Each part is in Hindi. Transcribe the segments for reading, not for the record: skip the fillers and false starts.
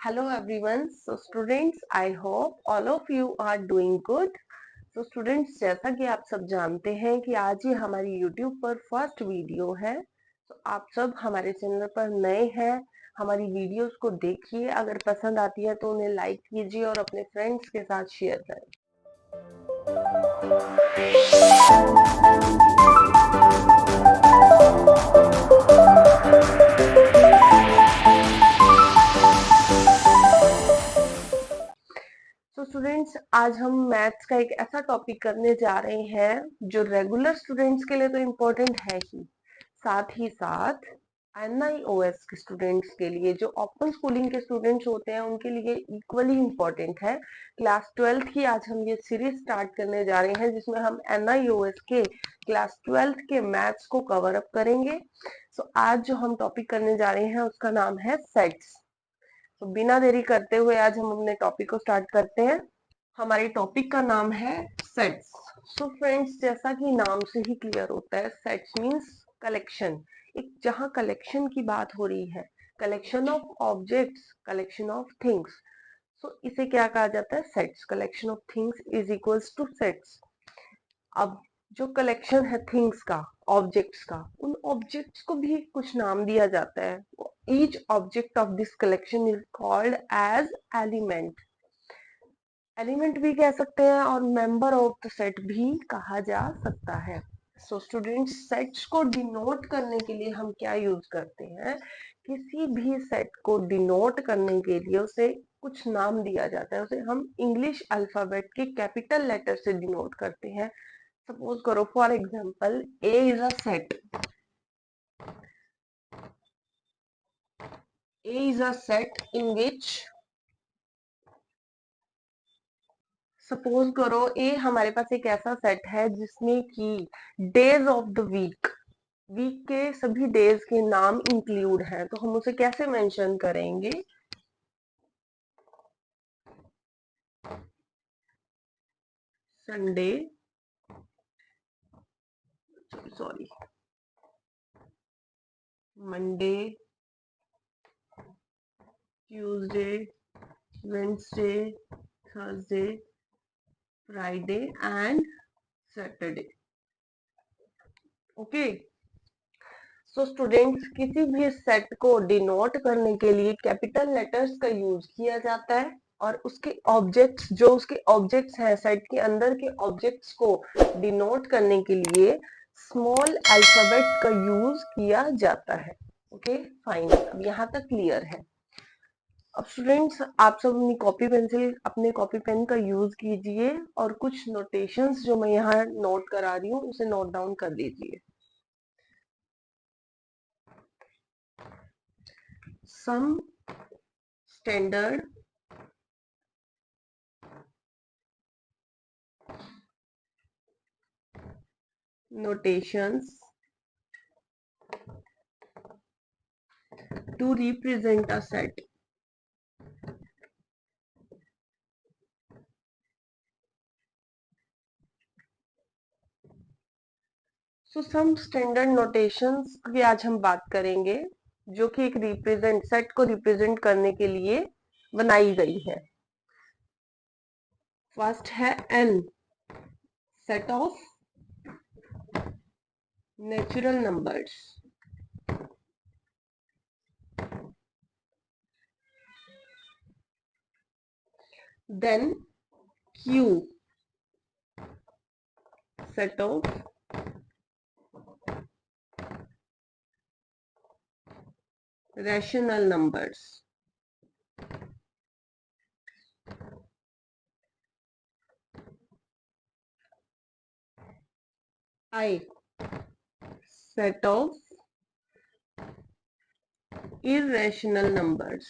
Hello everyone. So students, I hope all of you are doing good. So students, जैसा कि आप सब जानते हैं कि आज ही हमारी YouTube पर फर्स्ट वीडियो है, तो आप सब हमारे चैनल पर नए हैं, हमारी वीडियोस को देखिए, अगर पसंद आती है तो उन्हें लाइक कीजिए और अपने फ्रेंड्स के साथ शेयर करें। तो स्टूडेंट्स, आज हम मैथ्स का एक ऐसा टॉपिक करने जा रहे हैं जो रेगुलर स्टूडेंट्स के लिए तो इम्पोर्टेंट है ही साथ NIOS के स्टूडेंट्स के लिए, जो ओपन स्कूलिंग के स्टूडेंट्स होते हैं, उनके लिए इक्वली इम्पोर्टेंट है। क्लास 12th की आज हम ये सीरीज स्टार्ट करने जा रहे हैं जिसमें हम NIOS के क्लास 12th के मैथ्स को कवर अप करेंगे। तो आज जो हम टॉपिक करने जा रहे हैं उसका नाम है सेट्स। तो बिना देरी करते हुए आज हम अपने टॉपिक को स्टार्ट करते हैं। हमारे टॉपिक का नाम है सेट्स। सो फ्रेंड्स, जैसा कि नाम से ही क्लियर होता है, सेट्स मींस कलेक्शन। एक जहां कलेक्शन की बात हो रही है, collection of objects, collection of things, so इसे क्या कहा जाता है? Sets. Collection of things is equals to sets. अब जो कलेक्शन है थिंग्स का, ऑब्जेक्ट्स का, उन ऑब्जेक्ट्स को भी कुछ नाम दिया जाता है। Each object of this collection is called as element. Element भी कह सकते हैं और मेंबर ऑफ द सेट भी कहा जा सकता है। सो स्टूडेंट्स, सेट्स को डिनोट करने के लिए हम क्या यूज करते हैं? किसी भी सेट को डिनोट करने के लिए उसे कुछ नाम दिया जाता है। उसे हम इंग्लिश अल्फाबेट के कैपिटल लेटर से डिनोट करते हैं। सपोज करो, for example, A is a set. A is a set in which, suppose करो, ए हमारे पास एक ऐसा सेट है जिसमें कि days of the week, week के सभी डेज के नाम इंक्लूड हैं। तो हम उसे कैसे मेंशन करेंगे? Sunday, sorry, Monday, Tuesday, Wednesday, Thursday, Friday and Saturday. Okay. So students, किसी भी सेट को डिनोट करने के लिए कैपिटल लेटर्स का यूज किया जाता है और उसके ऑब्जेक्ट्स, जो उसके ऑब्जेक्ट्स हैं, सेट के अंदर के ऑब्जेक्ट्स को डिनोट करने के लिए स्मॉल अल्फाबेट का यूज किया जाता है। ओके फाइन, अब यहाँ तक क्लियर है। अब स्टूडेंट्स, आप सब अपनी कॉपी पेंसिल, अपने कॉपी पेन का यूज कीजिए और कुछ नोटेशंस जो मैं यहाँ नोट करा रही हूँ उसे नोट डाउन कर लीजिए। Some standard notations to represent a set. So some standard notations की आज हम बात करेंगे जो कि एक रिप्रेजेंट, सेट को रिप्रेजेंट करने के लिए बनाई गई है। फर्स्ट है n, set of natural numbers. Then q, set of rational numbers. I, set of irrational numbers.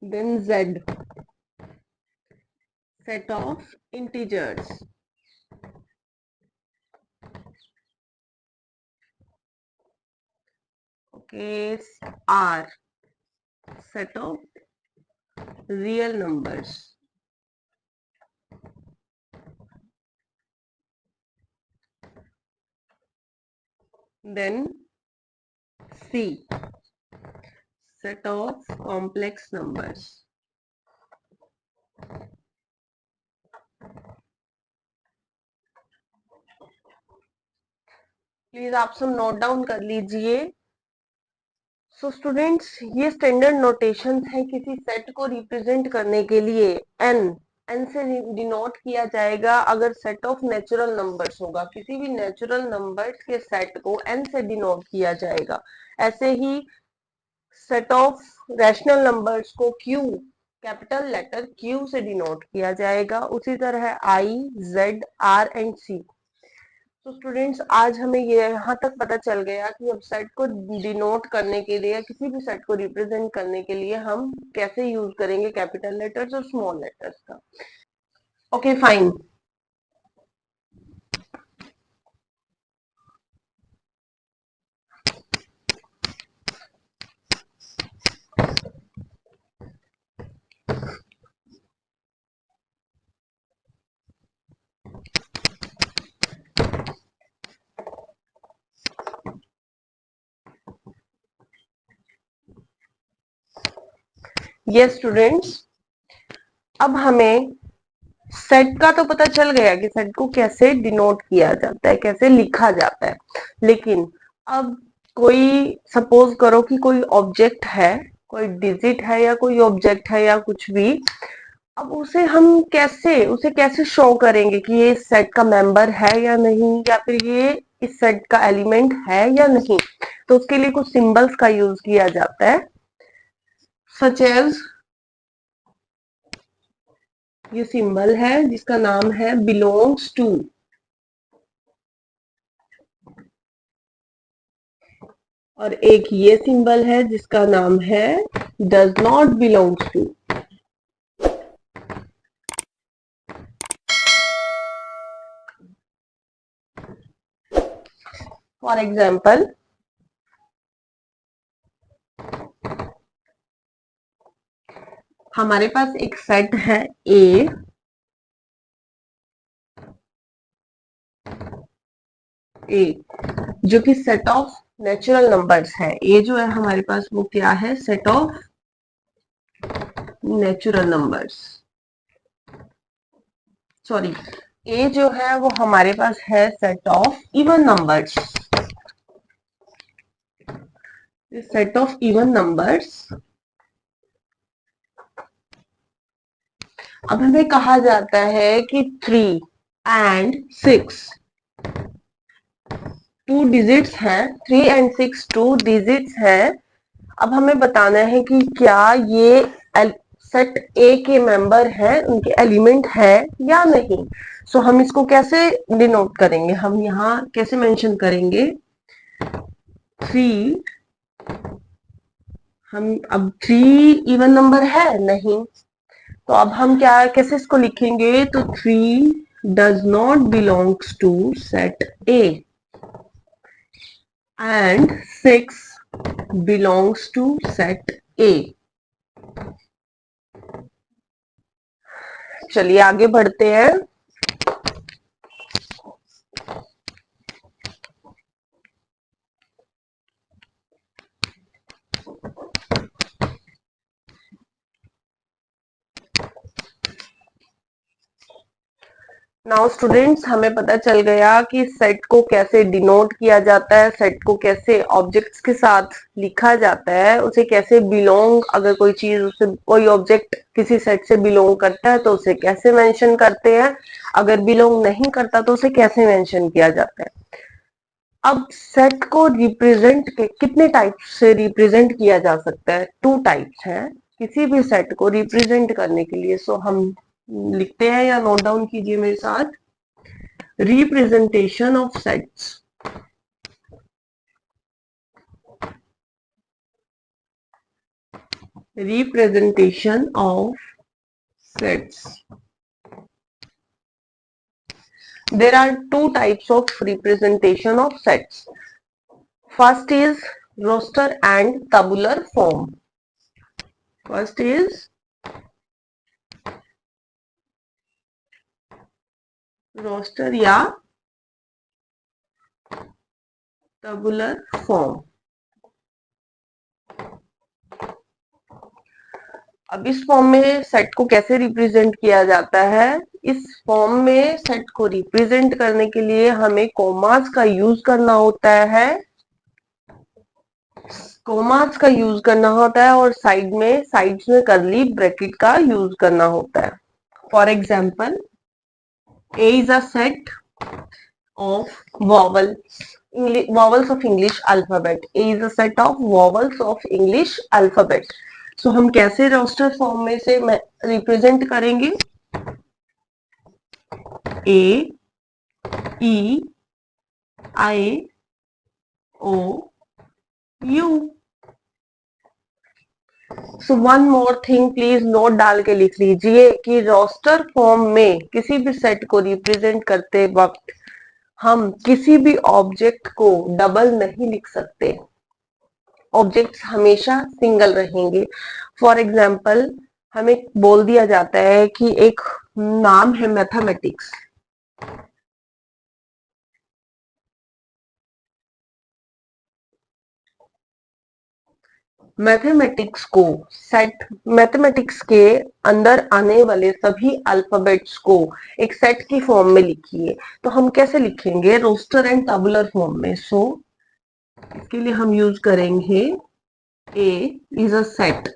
Then Z, set of integers. Okay, R, set of real numbers. then C, set of complex numbers. Please आप सब नोट डाउन कर लीजिए। सो स्टूडेंट्स, ये स्टैंडर्ड नोटेशंस है किसी सेट को रिप्रेजेंट करने के लिए। एन, एन से डिनोट किया जाएगा अगर सेट ऑफ नेचुरल नंबर्स होगा, किसी भी नेचुरल नंबर्स के सेट को एन से डिनोट किया जाएगा। ऐसे ही सेट ऑफ रैशनल नंबर्स को क्यू, कैपिटल लेटर क्यू से डिनोट किया जाएगा। उसी तरह आई, जेड, आर एंड सी। तो स्टूडेंट्स, आज हमें ये यहाँ तक पता चल गया कि अब सेट को डिनोट करने के लिए या किसी भी सेट को रिप्रेजेंट करने के लिए हम कैसे यूज करेंगे कैपिटल लेटर्स और स्मॉल लेटर्स का। Okay fine. यस स्टूडेंट्स, अब हमें सेट का तो पता चल गया कि सेट को कैसे डिनोट किया जाता है, कैसे लिखा जाता है। लेकिन अब कोई सपोज करो कि कोई ऑब्जेक्ट है, कोई डिजिट है या कोई ऑब्जेक्ट है या कुछ भी। अब उसे कैसे शो करेंगे कि ये इस सेट का मेंबर है या नहीं, या फिर ये इस सेट का एलिमेंट है या नहीं। तो उसके लिए कुछ सिंबल्स का यूज किया जाता है, सच एज ये सिंबल है जिसका नाम है बिलोंग्स टू, और एक ये सिंबल है जिसका नाम है does not belongs to. For example, हमारे पास एक सेट है ए, जो कि सेट ऑफ नेचुरल नंबर्स है। ये जो है हमारे पास वो क्या है, set of natural numbers. Sorry, uh जो है वो हमारे पास है set of even numbers. Set of even numbers. अब हमें कहा जाता है कि 3 एंड 6 टू डिजिट्स हैं, 3 एंड 6 टू डिजिट्स हैं। अब हमें बताना है कि क्या ये सेट ए के मेंबर हैं, उनके एलिमेंट है या नहीं। सो हम इसको कैसे डिनोट करेंगे, हम यहाँ कैसे मेंशन करेंगे 3। हम अब 3 इवन नंबर है नहीं, तो अब हम क्या कैसे इसको लिखेंगे, तो 3 does not belongs to set A and 6 belongs to set A। चलिए आगे बढ़ते हैं। नाउ स्टूडेंट्स, हमें पता चल गया कि सेट को कैसे डिनोट किया जाता है, सेट को कैसे ऑब्जेक्ट्स के साथ लिखा जाता है, उसे कैसे बिलोंग, अगर कोई चीज उसे कोई ऑब्जेक्ट किसी सेट से बिलोंग करता है तो उसे कैसे मेंशन करते हैं, अगर बिलोंग नहीं करता तो उसे कैसे मेंशन किया जाता है। अब सेट को रिप्रेजेंट के कितने टाइप से रिप्रेजेंट किया जा सकता है, 2 टाइप्स हैं किसी भी सेट को रिप्रेजेंट करने के लिए। सो हम लिखते हैं या नोट डाउन कीजिए मेरे साथ, representation of sets. Representation of sets. There are 2 types of representation of sets. First is roster and tabular form. First is roster या टैबुलर फॉर्म। अब इस फॉर्म में सेट को कैसे रिप्रेजेंट किया जाता है? इस फॉर्म में सेट को रिप्रेजेंट करने के लिए हमें कॉमास का यूज करना होता है, कॉमास का यूज करना होता है और साइड्स में करली ब्रैकेट का यूज करना होता है। For example, A is a set of vowels of English alphabet. A is a set of vowels of English alphabet. So हम कैसे रोस्टर फॉर्म में से रिप्रेजेंट करेंगे? A, E, I, O, U. So one more thing, please note डाल के लिख लीजिए कि रोस्टर फॉर्म में किसी भी सेट को रिप्रेजेंट करते वक्त हम किसी भी ऑब्जेक्ट को डबल नहीं लिख सकते। ऑब्जेक्ट्स हमेशा सिंगल रहेंगे। फॉर एग्जाम्पल, हमें बोल दिया जाता है कि एक नाम है मैथमेटिक्स। मैथमेटिक्स के अंदर आने वाले सभी अल्फाबेट्स को एक सेट की फॉर्म में लिखिए। तो हम कैसे लिखेंगे? रोस्टर एंड टैबुलर फॉर्म में। सो इसके लिए हम यूज करेंगे A is a set,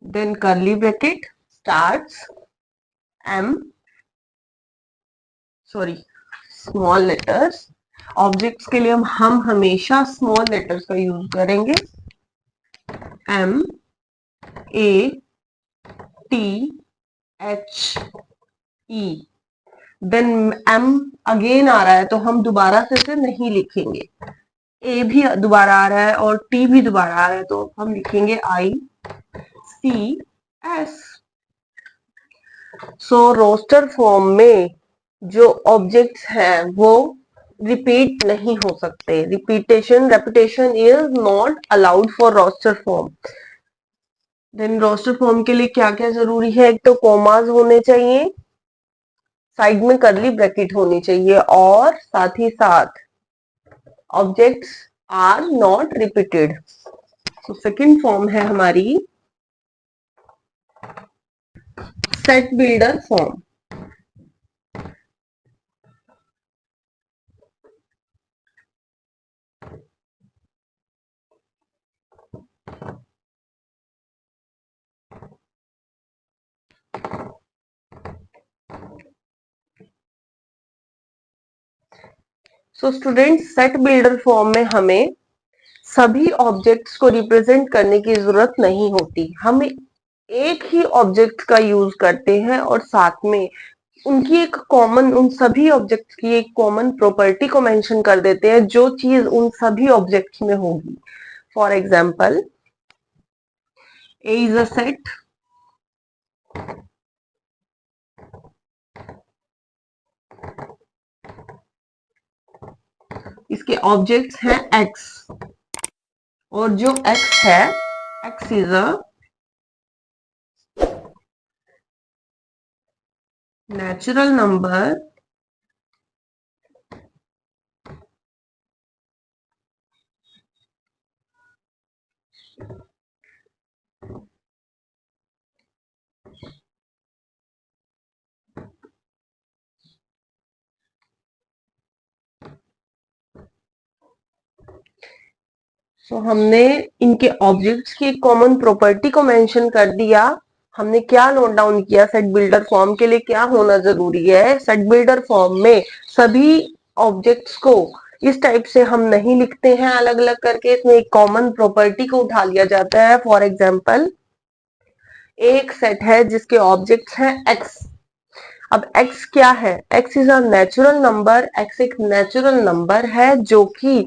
then curly bracket starts small letters. Objects के लिए हम हमेशा स्मॉल लेटर्स का यूज करेंगे। MATHE, देन M अगेन आ रहा है तो हम दोबारा से नहीं लिखेंगे। ए भी दोबारा आ रहा है और टी भी दोबारा आ रहा है तो हम लिखेंगे ICS। सो रोस्टर फॉर्म में जो ऑब्जेक्ट्स हैं वो रिपीट नहीं हो सकते। Repetition is not allowed for roster form. Then roster form के लिए क्या क्या जरूरी है? एक तो कॉमास होने चाहिए, साइड में करली ब्रैकेट होनी चाहिए और साथ ही साथ ऑब्जेक्ट्स आर नॉट रिपीटेड। तो सेकंड फॉर्म है हमारी set builder form. So student, set builder form में हमें सभी ऑब्जेक्ट्स को रिप्रेजेंट करने की जरूरत नहीं होती। हम एक ही ऑब्जेक्ट का यूज करते हैं और साथ में उन सभी ऑब्जेक्ट्स की एक कॉमन प्रॉपर्टी को मेंशन कर देते हैं जो चीज उन सभी ऑब्जेक्ट्स में होगी। For example, A is a set इसके ऑब्जेक्ट्स हैं एक्स और जो एक्स है, x is a natural number हमने इनके ऑब्जेक्ट्स की कॉमन प्रॉपर्टी को मेंशन कर दिया। हमने क्या नोट डाउन किया? सेट बिल्डर फॉर्म के लिए क्या होना जरूरी है? सेट बिल्डर फॉर्म में सभी ऑब्जेक्ट्स को इस टाइप से हम नहीं लिखते हैं अलग अलग करके, इसमें एक कॉमन प्रॉपर्टी को उठा लिया जाता है। फॉर एग्जाम्पल, एक सेट है जिसके ऑब्जेक्ट्स हैं एक्स। अब x क्या है? x is a natural number. x एक नेचुरल नंबर है जो कि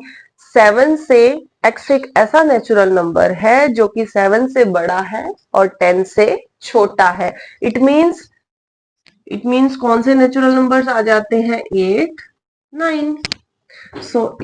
7 से x एक ऐसा नेचुरल नंबर है जो कि 7 से बड़ा है और 10 से छोटा है। इट मीन्स कौन से नेचुरल नंबर्स आ जाते हैं? 8, 9। सो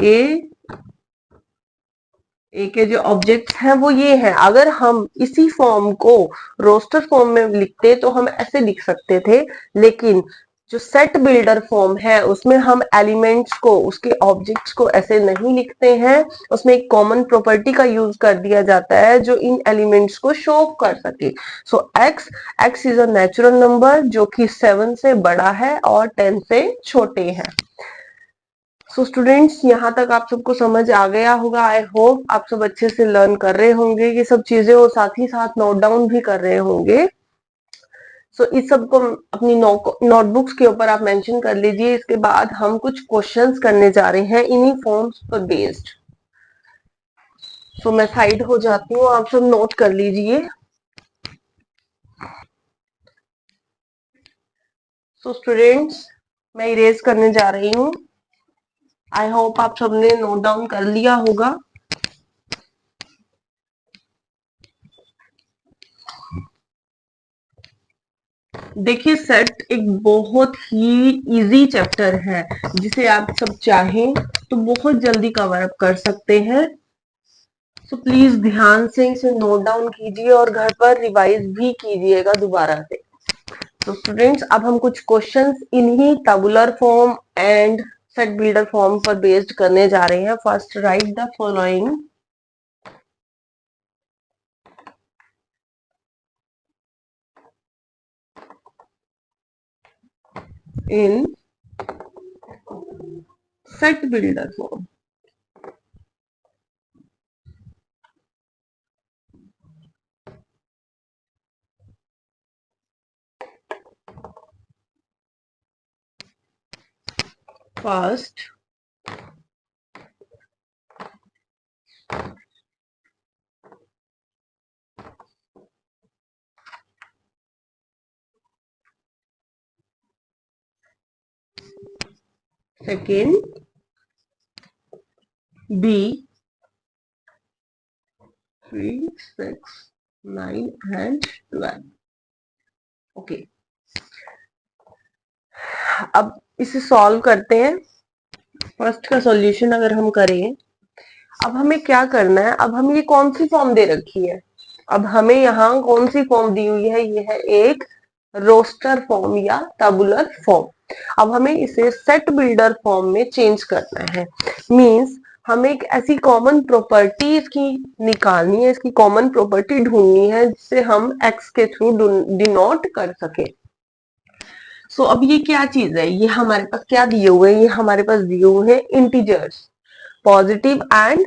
ए के जो ऑब्जेक्ट्स हैं वो ये हैं। अगर हम इसी फॉर्म को रोस्टर फॉर्म में लिखते तो हम ऐसे लिख सकते थे, लेकिन जो सेट बिल्डर फॉर्म है उसमें हम एलिमेंट्स को, उसके ऑब्जेक्ट्स को ऐसे नहीं लिखते हैं, उसमें एक कॉमन प्रॉपर्टी का यूज कर दिया जाता है जो इन एलिमेंट्स को शो कर सके। So X is a natural number जो कि 7 से बड़ा है और 10 से छोटे हैं। सो स्टूडेंट्स, यहाँ तक आप सबको समझ आ गया होगा। आई होप आप सब अच्छे से लर्न कर रहे होंगे ये सब चीजें और साथ ही साथ नोट डाउन भी कर रहे होंगे। सो इस सब को अपनी नोटबुक्स के ऊपर आप मेंशन कर लीजिए। इसके बाद हम कुछ क्वेश्चंस करने जा रहे हैं इन्हीं फॉर्म्स पर बेस्ड। सो मैं साइड हो जाती हूँ, आप सब नोट कर लीजिए। सो स्टूडेंट्स, मैं इरेज करने जा रही हूँ। आई होप आप सबने नोट डाउन कर लिया होगा। देखिए, सेट एक बहुत ही इजी चैप्टर है जिसे आप सब चाहें तो बहुत जल्दी कवर अप कर सकते हैं। सो प्लीज ध्यान से इसे नोट डाउन कीजिए और घर पर रिवाइज भी कीजिएगा दोबारा से। तो स्टूडेंट्स, अब हम कुछ क्वेश्चंस इन्हीं tabular form and set builder form पर बेस्ड करने जा रहे हैं। First, right the following in set builder form. First, second, B 3, 6, 9 and 12। Okay, अब इसे सॉल्व करते हैं। फर्स्ट का सॉल्यूशन अगर हम करें, अब हमें क्या करना है, अब हमें ये कौन सी फॉर्म दे रखी है, अब हमें यहाँ कौन सी फॉर्म दी हुई है, ये है एक रोस्टर फॉर्म या टैबुलर फॉर्म। अब हमें इसे सेट बिल्डर फॉर्म में चेंज करना है। मींस हमें एक ऐसी कॉमन प्रॉपर्टी इसकी निकालनी है, इसकी कॉमन प्रॉपर्टी ढूंढनी है जिसे हम एक्स के थ्रू डिनोट कर सके। सो अब ये क्या चीज है, ये हमारे पास क्या दिए हुए हैं, ये हमारे पास दिए हुए हैं integers, positive and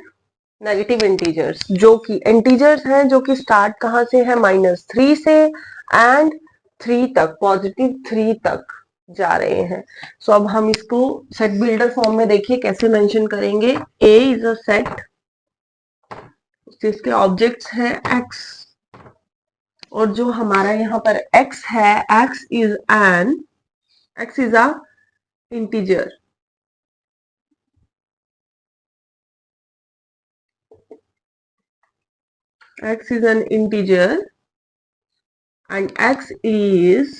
negative integers, जो कि इंटीजर्स हैं जो कि स्टार्ट कहां से है, -3 से एंड 3 तक, +3 तक जा रहे हैं। सो अब हम इसको सेट बिल्डर फॉर्म में देखिए कैसे मेंशन करेंगे। ए इज अ सेट जिसके ऑब्जेक्ट्स हैं एक्स, और जो हमारा यहाँ पर एक्स है, x is a integer. X is an integer and x is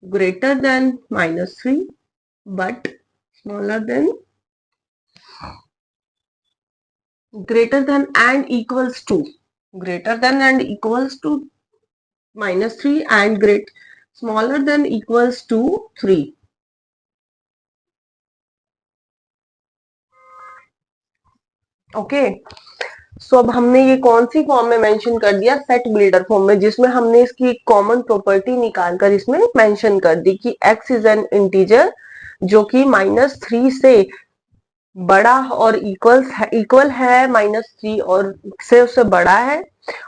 greater than -3 but smaller than, greater than and equals to, greater than and equals to -3 and smaller than equals to 3. Okay, सो अब हमने ये कौन सी फॉर्म में मेंशन कर दिया, सेट बिल्डर फॉर्म में, जिसमें हमने इसकी कॉमन प्रॉपर्टी निकालकर इसमें मेंशन कर दी कि x इज एन इंटीजर जो कि -3 से बड़ा और इक्वल है, -3 और से उससे बड़ा है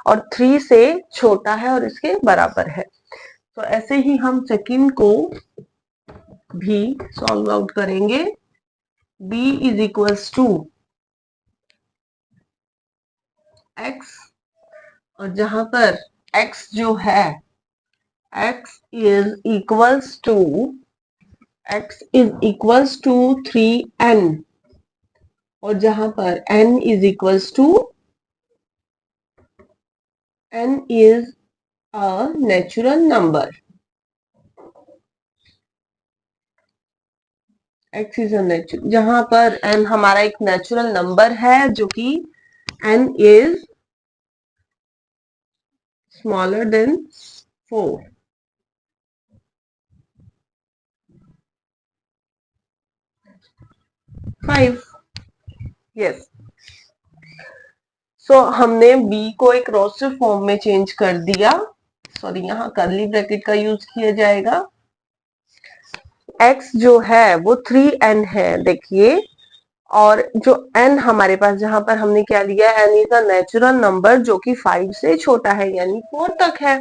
और 3 से छोटा है और इसके बराबर है। तो ऐसे ही हम सेकंड को भी सॉल्व आउट करेंगे। b is equals to x, और जहां पर x जो है, x is equals to 3n, और जहां पर n is equals to, n is a natural number, x is a natural, जहां पर n हमारा एक नेचुरल नंबर है जो कि n is smaller than 4। 5। Yes, so हमने b को एक रोस्टर फॉर्म में चेंज कर दिया। सॉरी, यहाँ कर्ली ब्रैकेट का यूज किया जाएगा। x जो है वो 3n है, देखिए। और जो n हमारे पास, जहां पर हमने क्या लिया, n is a natural number जो कि 5 से छोटा है, यानी 4 तक है।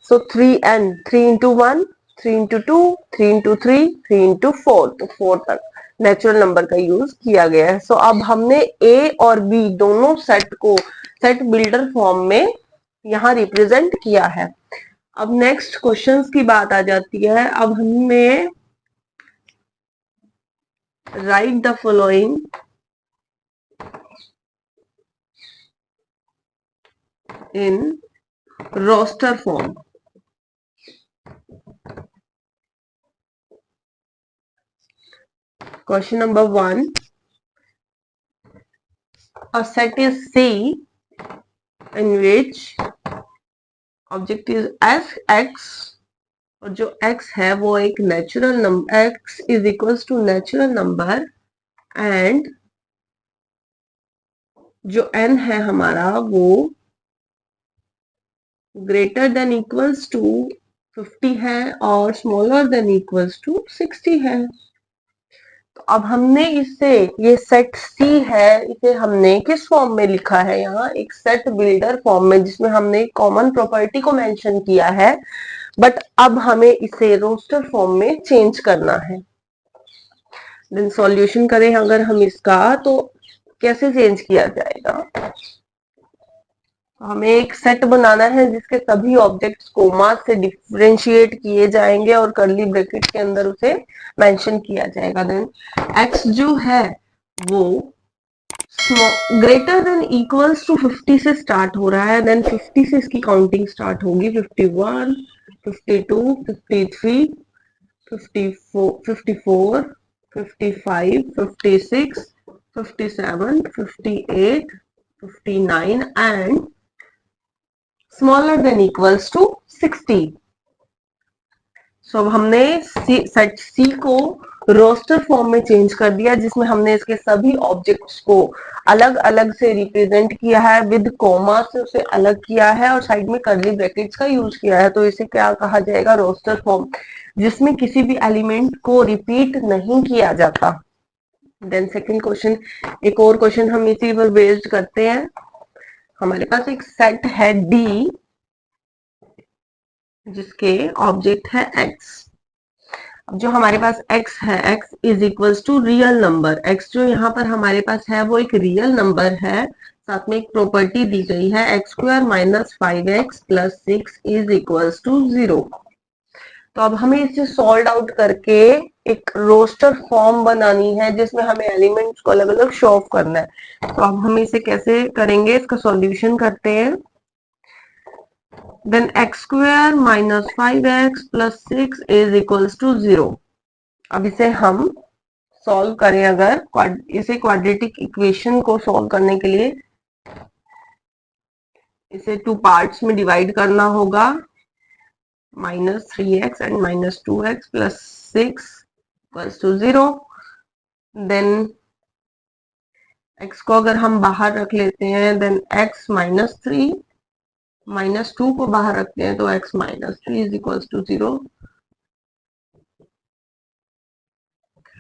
सो 3n, 3 into 1, 3 into 2, 3 into 3, 3 into 4, तो 4 तक नेचुरल नंबर का यूज किया गया है। सो अब हमने a और b दोनों सेट को सेट बिल्डर फॉर्म में यहाँ रिप्रेजेंट किया है। अब नेक्स्ट क्वेश्चंस की बात आ जाती है। अब हमें right the following in roster form. Question number 1. A set is C in which object is x, और जो x है वो एक natural number, x is equals to natural number, and जो n है हमारा वो ग्रेटर देन इक्वल्स टू 50 है और स्मॉलर देन इक्वल्स टू 60 है। तो अब हमने इससे, ये सेट C है, इसे हमने किस फॉर्म में लिखा है, यहाँ एक सेट बिल्डर फॉर्म में, जिसमें हमने कॉमन प्रॉपर्टी को मेंशन किया है। बट अब हमें इसे रोस्टर फॉर्म में चेंज करना है। देन सॉल्यूशन करें अगर हम इसका, तो कैसे चेंज किया जाएगा। हमें एक सेट बनाना है जिसके सभी ऑब्जेक्ट्स कोमा से डिफरेंशिएट किए जाएंगे और कर्ली ब्रैकेट के अंदर उसे मेंशन किया जाएगा। देन x जो है वो ग्रेटर देन इक्वल्स टू 50 से स्टार्ट हो रहा है। देन 50 से इसकी काउंटिंग स्टार्ट होगी। 51, 52, 53, 54, 54, 55, 56, 57, 58, 59 and smaller than equals to 60। So अब हमने सेट सी को रोस्टर फॉर्म में चेंज कर दिया, जिसमें हमने इसके सभी ऑब्जेक्ट्स को अलग अलग से रिप्रेजेंट किया है, विद कोमा से उसे अलग किया है और साइड में कर्ली ब्रैकेट्स का यूज किया है। तो इसे क्या कहा जाएगा, रोस्टर फॉर्म, जिसमें किसी भी एलिमेंट को रिपीट नहीं किया जाता। देन सेकंड क्वेश्चन, एक और क्वेश्चन हम इसी पर बेस्ड करते हैं। हमारे पास एक सेट है डी जिसके ऑब्जेक्ट है x। अब जो हमारे पास x है, x is equals to real number. x जो यहाँ पर हमारे पास है वो एक रियल नंबर है। साथ में एक प्रॉपर्टी दी गई है, x² minus 5x plus 6 is equals to 0। तो अब हमें इसे सॉल्व आउट करके एक रोस्टर फॉर्म बनानी है जिसमें हमें एलिमेंट्स को अलग अलग शो ऑफ करना है। तो अब हम इसे कैसे करेंगे, इसका सॉल्यूशन करते हैं। Then x² minus 5x plus 6 is equals to 0। अब इसे हम सॉल्व करें, अगर इसे क्वाड्रेटिक इक्वेशन को सॉल्व करने के लिए इसे 2 पार्ट्स में डिवाइड करना होगा। -3x and -2x plus 6 equals to 0। Then x को अगर हम बाहर रख लेते हैं, देन x -3 -2 को बाहर रखते हैं तो x -3 इज इक्वल्स टू 0।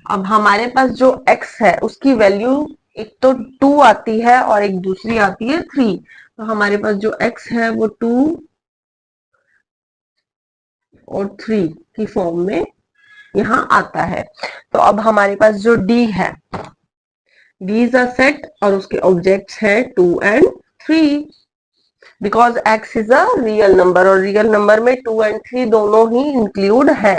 अब हमारे पास जो x है उसकी वैल्यू एक तो 2 आती है और एक दूसरी आती है 3। तो हमारे पास जो x है वो 2 और 3 की फॉर्म में यहाँ आता है। तो अब हमारे पास जो d है, d इज अ सेट और उसके ऑब्जेक्ट्स है 2 and 3, because x is a real number और रियल नंबर में 2 एंड 3 दोनों ही इंक्लूड है।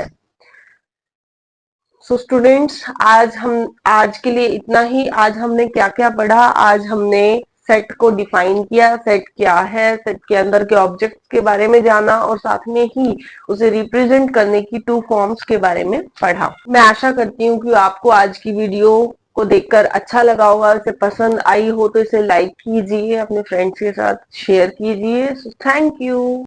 सो स्टूडेंट्स, आज के लिए इतना ही। आज हमने क्या क्या पढ़ा, आज हमने सेट को डिफाइन किया, सेट क्या है, सेट के अंदर के ऑब्जेक्ट्स के बारे में जाना और साथ में ही उसे रिप्रेजेंट करने की 2 फॉर्म्स के बारे में पढ़ा। मैं आशा करती हूँ कि आपको आज की वीडियो को देखकर अच्छा लगा होगा, इसे पसंद आई हो तो इसे लाइक कीजिए, अपने फ्रेंड्स के साथ शेयर कीजिए। So thank you.